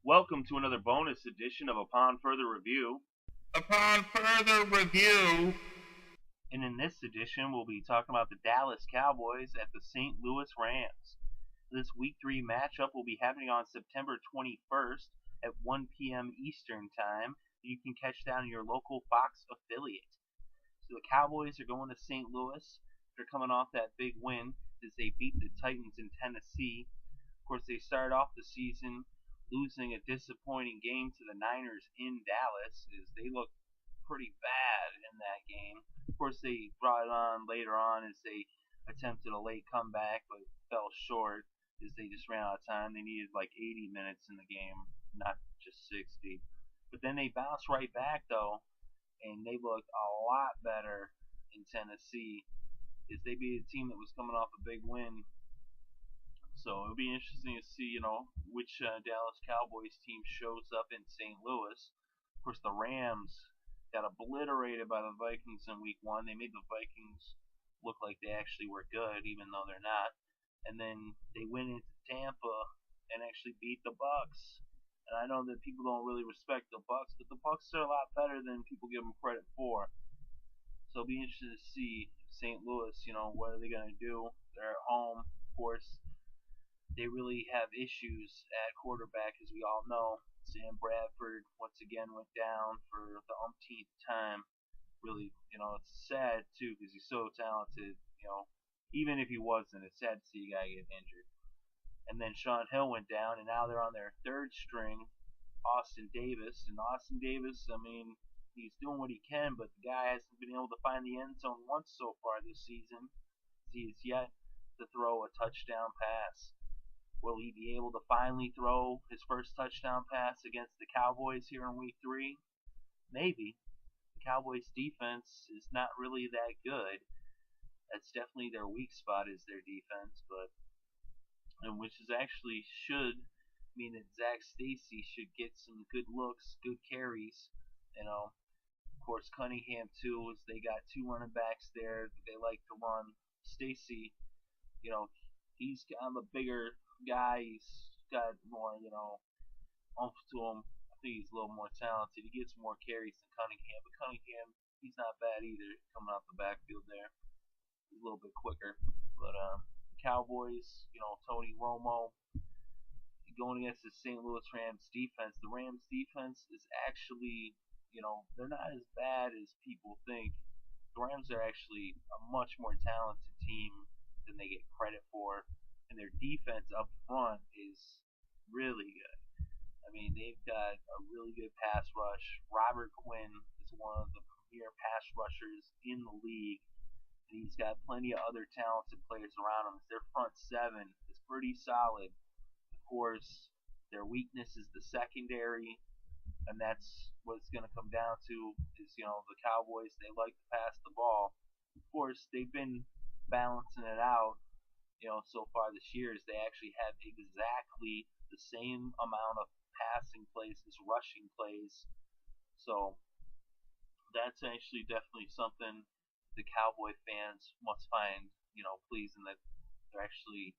Welcome to another bonus edition of Upon Further Review. Upon further review, And in this edition, we'll be talking about the Dallas Cowboys at the St. Louis Rams. This Week 3 matchup will be happening on September 21st at 1 p.m. Eastern Time. You can catch that on your local Fox affiliate. So the Cowboys are going to St. Louis. They're coming off that big win as they beat the Titans in Tennessee. Of course, they started off the season losing a disappointing game to the Niners in Dallas as they looked pretty bad in that game. Of course, they brought it on later on as they attempted a late comeback but fell short as they just ran out of time. They needed like 80 minutes in the game, not just 60. But then they bounced right back though, and they looked a lot better in Tennessee as they beat a team that was coming off a big win. So it'll be interesting to see, which Dallas Cowboys team shows up in St. Louis. Of course, the Rams got obliterated by the Vikings in Week 1. They made the Vikings look like they actually were good, even though they're not. And then they went into Tampa and actually beat the Bucks. And I know that people don't really respect the Bucks, but the Bucks are a lot better than people give them credit for. So it'll be interesting to see St. Louis. What are they going to do? They're at home, of course. They really have issues at quarterback, as we all know. Sam Bradford once again went down for the umpteenth time. Really, it's sad too because he's so talented. Even if he wasn't, it's sad to see a guy get injured. And then Sean Hill went down, and now they're on their third string, Austin Davis. And Austin Davis, he's doing what he can, but the guy hasn't been able to find the end zone once so far this season. He has yet to throw a touchdown pass. Will he be able to finally throw his first touchdown pass against the Cowboys here in Week 3? Maybe. The Cowboys' defense is not really that good. That's definitely their weak spot is their defense, which is actually should mean that Zach Stacy should get some good looks, good carries. Of course, Cunningham too, as they got two running backs there that they like to run. Stacy, he's kind of a bigger guy. He's got more, oomph to him. I think he's a little more talented. He gets more carries than Cunningham, but Cunningham, he's not bad either coming out the backfield there. He's a little bit quicker. But the Cowboys, Tony Romo going against the St. Louis Rams defense. The Rams defense is actually, they're not as bad as people think. The Rams are actually a much more talented team than they get credit for. And their defense up front is really good. They've got a really good pass rush. Robert Quinn is one of the premier pass rushers in the league. And he's got plenty of other talented players around him. Their front seven is pretty solid. Of course, their weakness is the secondary, and that's what it's going to come down to is, the Cowboys, they like to pass the ball. Of course, they've been balancing it out so far this year is they actually have exactly the same amount of passing plays as rushing plays. So that's actually definitely something the Cowboy fans must find, pleasing that they're actually,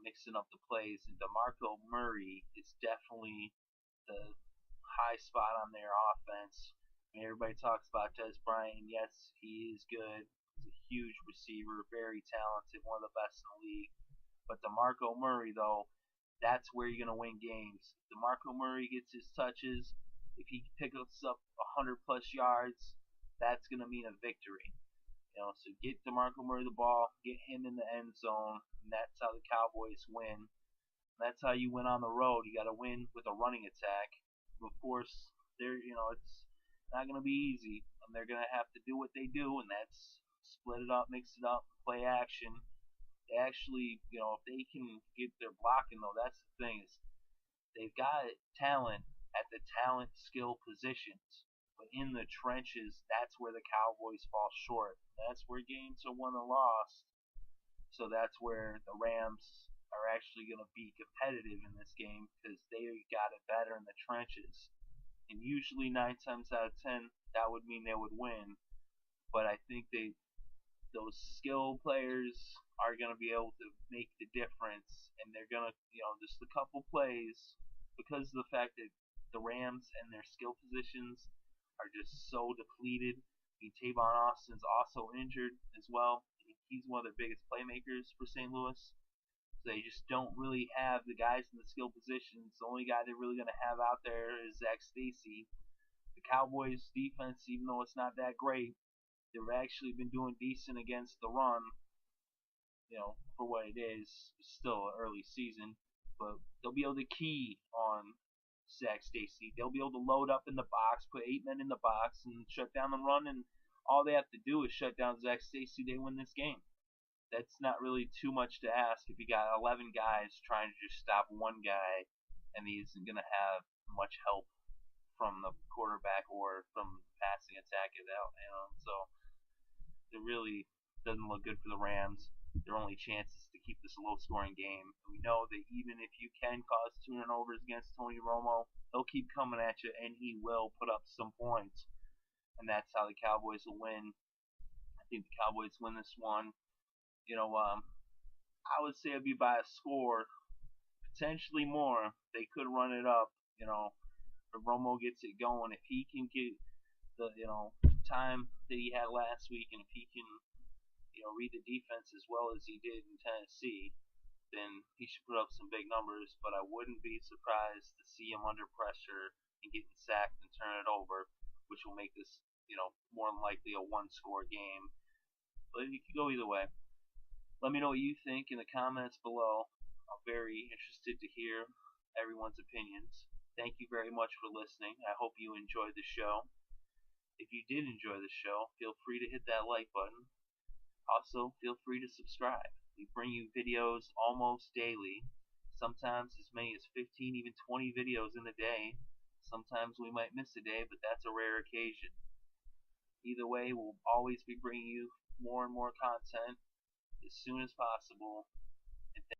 mixing up the plays. And DeMarco Murray is definitely the high spot on their offense. Everybody talks about Dez Bryant. Yes, he is good. He's a huge receiver, very talented, one of the best in the league. But DeMarco Murray, though, that's where you're going to win games. DeMarco Murray gets his touches. If he picks up 100-plus yards, that's going to mean a victory. So get DeMarco Murray the ball, get him in the end zone, and that's how the Cowboys win. And that's how you win on the road. You got to win with a running attack. Of course, it's not going to be easy, and they're going to have to do what they do, and that's split it up, mix it up, play action. They actually, if they can get their blocking, though, that's the thing is they've got talent at the talent skill positions. But in the trenches, that's where the Cowboys fall short. That's where games are won or lost. So that's where the Rams are actually going to be competitive in this game because they got it better in the trenches. And usually 9 times out of 10, that would mean they would win. But I think those skill players are going to be able to make the difference, and they're going to, just a couple plays because of the fact that the Rams and their skill positions are just so depleted. I mean, Tavon Austin's also injured as well. He's one of their biggest playmakers for St. Louis. So they just don't really have the guys in the skill positions. The only guy they're really going to have out there is Zach Stacy. The Cowboys' defense, even though it's not that great, they've actually been doing decent against the run. For what it is, it's still an early season, but they'll be able to key on Zach Stacy. They'll be able to load up in the box, put 8 men in the box, and shut down the run. And all they have to do is shut down Zach Stacy. They win this game. That's not really too much to ask if you got 11 guys trying to just stop one guy, and he isn't going to have much help from the quarterback or from passing attack it out. So it really doesn't look good for the Rams. Their only chance is to keep this a low-scoring game. And we know that even if you can cause turnovers against Tony Romo, he'll keep coming at you, and he will put up some points. And that's how the Cowboys will win. I think the Cowboys win this one. I would say it'd be by a score, potentially more. They could run it up. If Romo gets it going, if he can get the time that he had last week, and if he can read the defense as well as he did in Tennessee, then he should put up some big numbers. But I wouldn't be surprised to see him under pressure and getting sacked and turn it over, which will make this more than likely a one-score game. But it could go either way. Let me know what you think in the comments below. I'm very interested to hear everyone's opinions. Thank you very much for listening. I hope you enjoyed the show. If you did enjoy the show, feel free to hit that like button. Also, feel free to subscribe. We bring you videos almost daily, sometimes as many as 15, even 20 videos in a day. Sometimes we might miss a day, but that's a rare occasion. Either way, we'll always be bringing you more and more content as soon as possible.